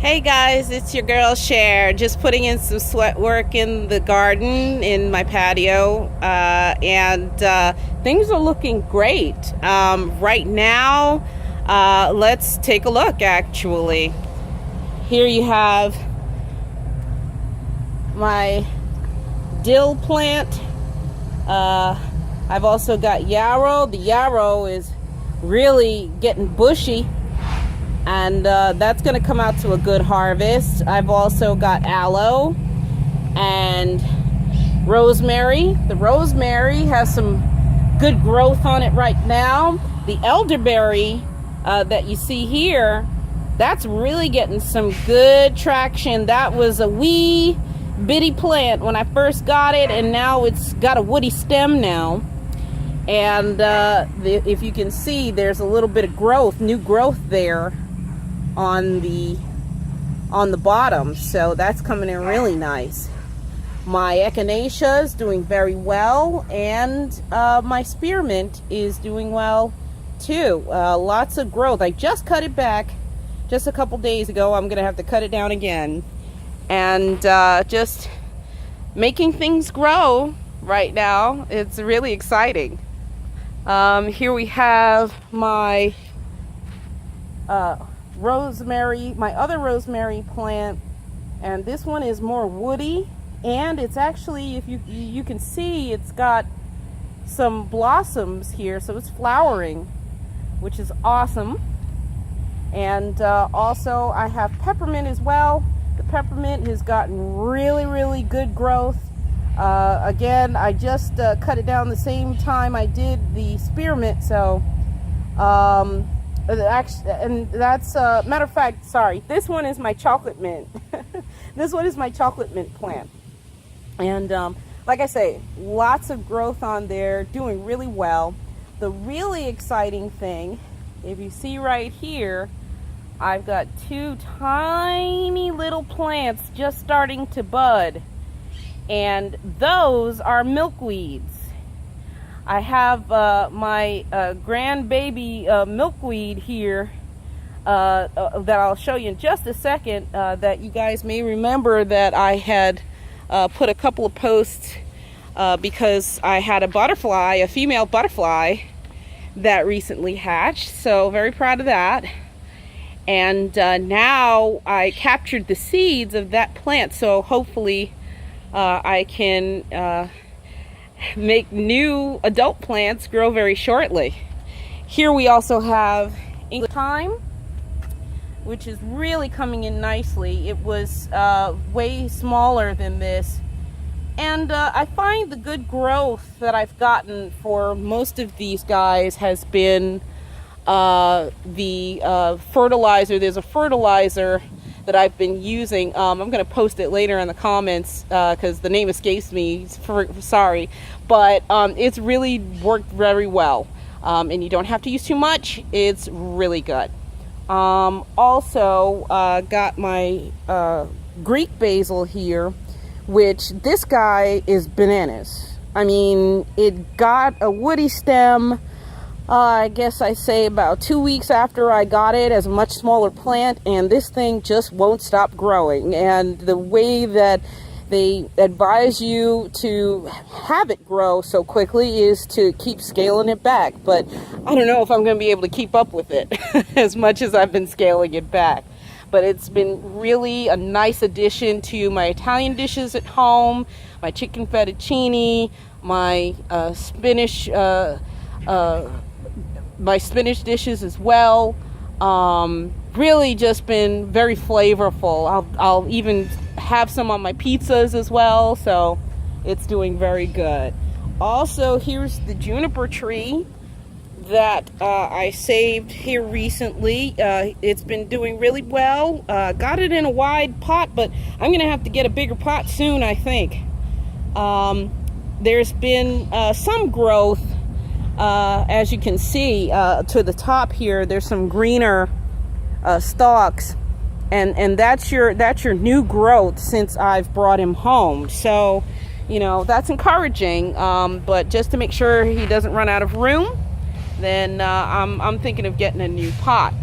Hey guys, it's your girl Cher, just putting in some sweat work in the garden in my patio, and things are looking great. Right now, let's take a look actually. Here you have my dill plant. I've also got yarrow. The yarrow is really getting bushy, and that's going to come out to a good harvest. I've also got aloe and rosemary. The rosemary has some good growth on it right now. The elderberry that you see here, that's really getting some good traction. That was a wee bitty plant when I first got it, and now it's got a woody stem now. And if you can see, there's a little bit of growth, new growth there on the bottom, so that's coming in really nice. My echinacea is doing very well, and my spearmint is doing well too. Lots of growth. I just cut it back just a couple days ago. I'm gonna have to cut it down again, and just making things grow right now. It's really exciting. Here we have my rosemary, my other rosemary plant, and this one is more woody, and it's actually, if you can see, it's got some blossoms here, so it's flowering, which is awesome. And also I have peppermint as well. The peppermint has gotten really good growth. Again, I just cut it down the same time I did the spearmint, so actually, and that's matter of fact, sorry, this one is my chocolate mint. This one is my chocolate mint plant, and like I say, lots of growth on there, doing really well. The really exciting thing, if you see right here, I've got two tiny little plants just starting to bud, and those are milkweeds. I have my grandbaby milkweed here that I'll show you in just a second, that you guys may remember that I had put a couple of posts because I had a butterfly, a female butterfly that recently hatched, so very proud of that. And now I captured the seeds of that plant, so hopefully I can make new adult plants grow very shortly. Here we also have English thyme, which is really coming in nicely. It was way smaller than this, and I find the good growth that I've gotten for most of these guys has been the fertilizer. There's a fertilizer that I've been using. I'm going to post it later in the comments because the name escapes me. Sorry, but it's really worked very well, and you don't have to use too much. It's really good. Also got my Greek basil here, which this guy is bananas. I mean, it got a woody stem. I guess I say about 2 weeks after I got it as a much smaller plant, and this thing just won't stop growing. And the way that they advise you to have it grow so quickly is to keep scaling it back. But I don't know if I'm going to be able to keep up with it as much as I've been scaling it back. But it's been really a nice addition to my Italian dishes at home, my chicken fettuccine, my spinach dishes as well. Really just been very flavorful. I'll even have some on my pizzas as well, so it's doing very good. Also, here's the juniper tree that I saved here recently. It's been doing really well. Got it in a wide pot, but I'm gonna have to get a bigger pot soon, I think. There's been some growth. As you can see, to the top here, there's some greener stalks, and that's your new growth since I've brought him home. So, you know, that's encouraging. But just to make sure he doesn't run out of room, then I'm thinking of getting a new pot.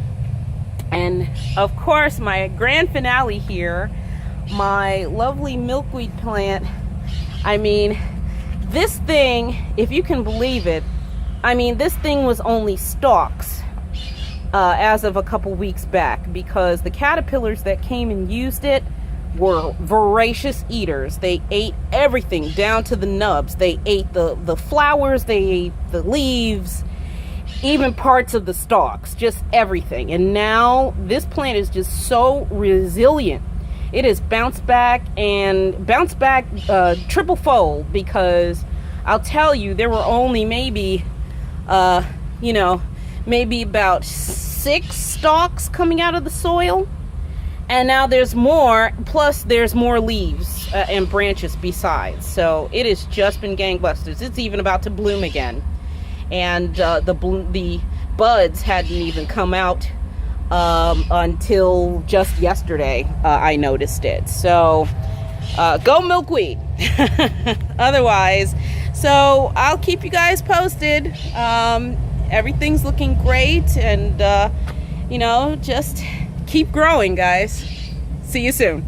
And of course, my grand finale here, my lovely milkweed plant. I mean, this thing, if you can believe it, I mean, this thing was only stalks as of a couple weeks back, because the caterpillars that came and used it were voracious eaters. They ate everything down to the nubs. They ate the flowers, they ate the leaves, even parts of the stalks, just everything. And now this plant is just so resilient. It has bounced back triple fold, because I'll tell you, there were only maybe maybe about 6 stalks coming out of the soil, and now there's more, plus there's more leaves and branches besides. So it has just been gangbusters. It's even about to bloom again, and the buds hadn't even come out until just yesterday. I noticed it. So go milkweed. Otherwise, so I'll keep you guys posted. Everything's looking great, and just keep growing, guys. See you soon.